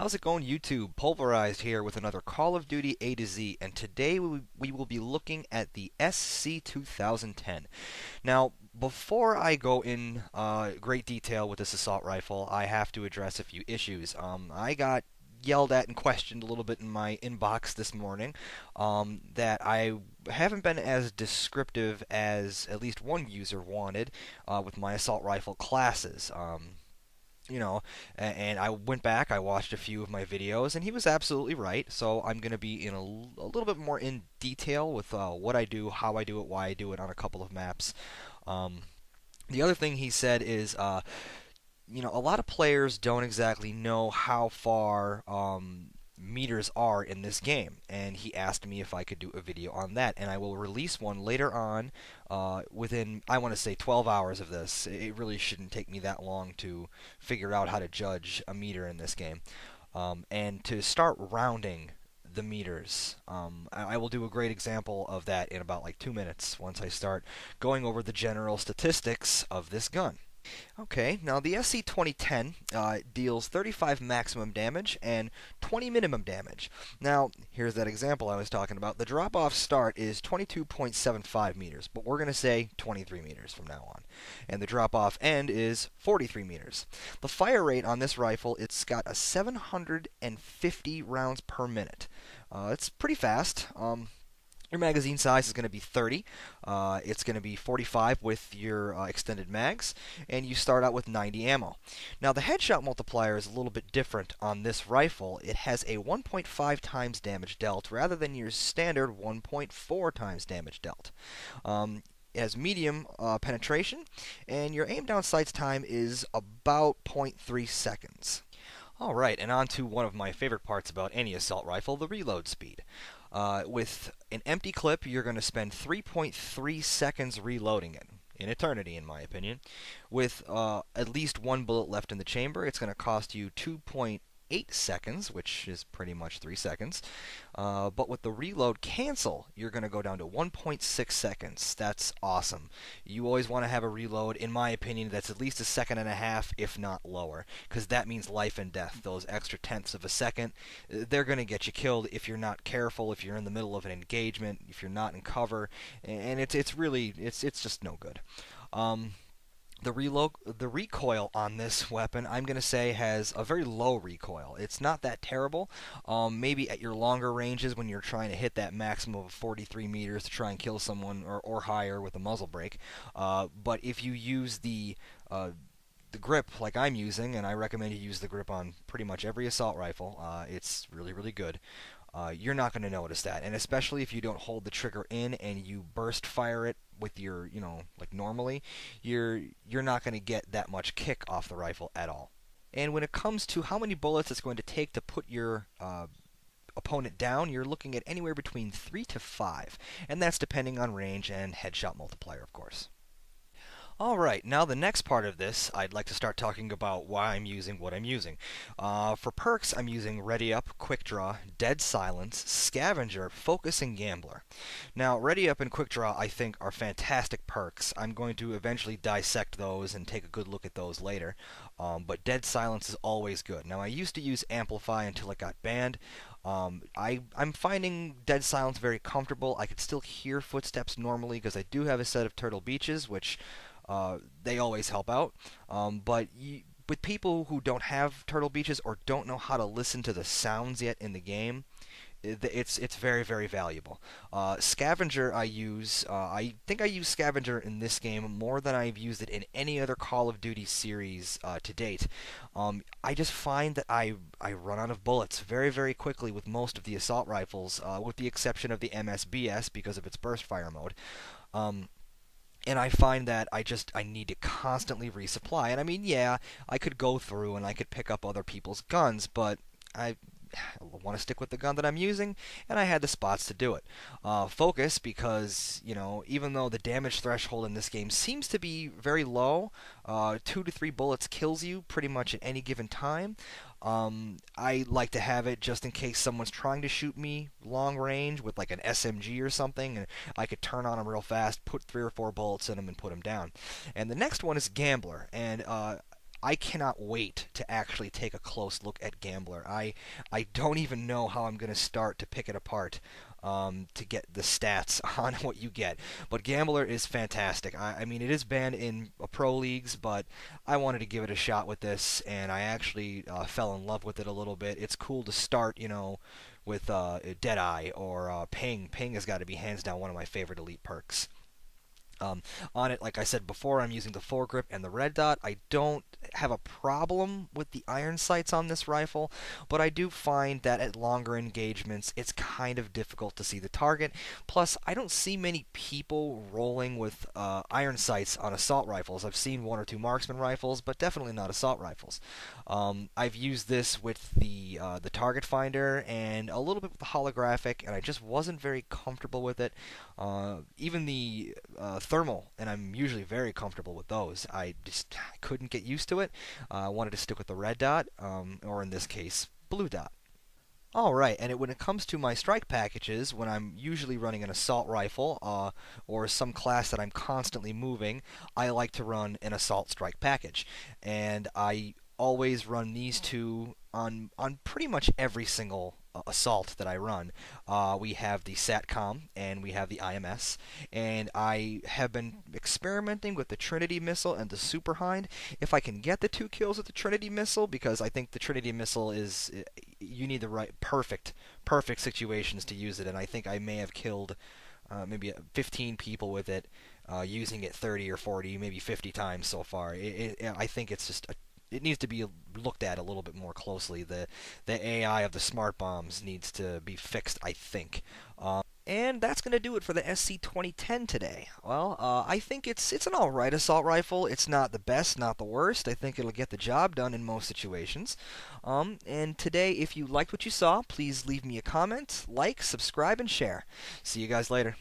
How's it going, YouTube? Polverized here with another Call of Duty A to Z, and today we will be looking at the SC 2010. Now, before I go in great detail with this assault rifle, I have to address a few issues. I got yelled at and questioned a little bit in my inbox this morning that I haven't been as descriptive as at least one user wanted with my assault rifle classes. You know, and I went back, I watched a few of my videos, and he was absolutely right. So I'm going to be in a little bit more in detail with what I do, how I do it, why I do it on a couple of maps. Um, the other thing he said is, a lot of players don't exactly know how far meters are in this game, and he asked me if I could do a video on that, and I will release one later on within, I want to say, 12 hours of this. It really shouldn't take me that long to figure out how to judge a meter in this game. And to start rounding the meters. I will do a great example of that in about like 2 minutes once I start going over the general statistics of this gun. Okay, now the SC 2010 deals 35 maximum damage and 20 minimum damage. Now, here's that example I was talking about. The drop-off start is 22.75 meters, but we're going to say 23 meters from now on. And the drop-off end is 43 meters. The fire rate on this rifle, it's got a 750 rounds per minute. It's pretty fast. Your magazine size is going to be 30. It's going to be 45 with your extended mags, and you start out with 90 ammo. Now, the headshot multiplier is a little bit different on this rifle. It has a 1.5 times damage dealt rather than your standard 1.4 times damage dealt. It has medium penetration, and your aim down sights time is about 0.3 seconds. Alright, and on to one of my favorite parts about any assault rifle, the reload speed. With an empty clip, you're going to spend 3.3 seconds reloading it. An eternity, in my opinion. With at least one bullet left in the chamber, it's going to cost you 2.8 seconds, which is pretty much 3 seconds. But with the reload cancel, you're going to go down to 1.6 seconds. That's awesome. You always want to have a reload, in my opinion, that's at least a second and a half, if not lower, because that means life and death. Those extra tenths of a second, they're going to get you killed if you're not careful, if you're in the middle of an engagement, if you're not in cover, and it's really, it's just no good. The recoil on this weapon, I'm going to say, has a very low recoil. It's not that terrible. Maybe at your longer ranges when you're trying to hit that maximum of 43 meters to try and kill someone or higher with a muzzle brake. But if you use the grip like I'm using, and I recommend you use the grip on pretty much every assault rifle, it's really, really good. You're not going to notice that, and especially if you don't hold the trigger in and you burst fire it with your, like normally, you're not going to get that much kick off the rifle at all. And when it comes to how many bullets it's going to take to put your opponent down, you're looking at anywhere between 3 to 5, and that's depending on range and headshot multiplier, of course. Alright, now the next part of this, I'd like to start talking about why I'm using what I'm using. For perks, I'm using Ready Up, Quick Draw, Dead Silence, Scavenger, Focus, and Gambler. Now, Ready Up and Quick Draw, I think, are fantastic perks. I'm going to eventually dissect those and take a good look at those later. But Dead Silence is always good. Now, I used to use Amplify until it got banned. I'm finding Dead Silence very comfortable. I could still hear footsteps normally because I do have a set of Turtle Beaches, which they always help out. But with people who don't have Turtle Beaches or don't know how to listen to the sounds yet in the game, it's very, very valuable. Scavenger I use, I think I use Scavenger in this game more than I've used it in any other Call of Duty series to date. I just find that I run out of bullets very, very quickly with most of the assault rifles, with the exception of the MSBS because of its burst fire mode. And I find that I need to constantly resupply. And I mean, yeah, I could go through and I could pick up other people's guns, but I want to stick with the gun that I'm using, and I had the spots to do it. Focus, because, even though the damage threshold in this game seems to be very low, 2 to 3 bullets kills you pretty much at any given time. I like to have it just in case someone's trying to shoot me long range with like an SMG or something, and I could turn on them real fast, put 3 or 4 bullets in them, and put them down. And the next one is Gambler, and I cannot wait to actually take a close look at Gambler. I don't even know how I'm going to start to pick it apart. To get the stats on what you get. But Gambler is fantastic. I mean, it is banned in pro leagues, but I wanted to give it a shot with this, and I actually fell in love with it a little bit. It's cool to start, with Deadeye or Ping. Ping has got to be hands down one of my favorite elite perks. On it, like I said before, I'm using the foregrip and the red dot. I don't have a problem with the iron sights on this rifle, but I do find that at longer engagements, it's kind of difficult to see the target. Plus, I don't see many people rolling with iron sights on assault rifles. I've seen one or two marksman rifles, but definitely not assault rifles. I've used this with the target finder and a little bit with the holographic, and I just wasn't very comfortable with it. Even the thermal, and I'm usually very comfortable with those. I just couldn't get used to it. I wanted to stick with the red dot, or in this case, blue dot. All right, and when it comes to my strike packages, when I'm usually running an assault rifle or some class that I'm constantly moving, I like to run an assault strike package, and I always run these two on pretty much every single assault that I run. We have the SATCOM and we have the IMS, and I have been experimenting with the Trinity missile and the Super Hind. If I can get the 2 kills with the Trinity missile, because I think the Trinity missile is you need the right perfect situations to use it, and I think I may have killed maybe 15 people with it, using it 30 or 40, maybe 50 times so far. I think it's just it needs to be looked at a little bit more closely. The AI of the smart bombs needs to be fixed, I think. And that's going to do it for the SC 2010 today. Well, I think it's an alright assault rifle. It's not the best, not the worst. I think it'll get the job done in most situations. And today, if you liked what you saw, please leave me a comment, like, subscribe, and share. See you guys later.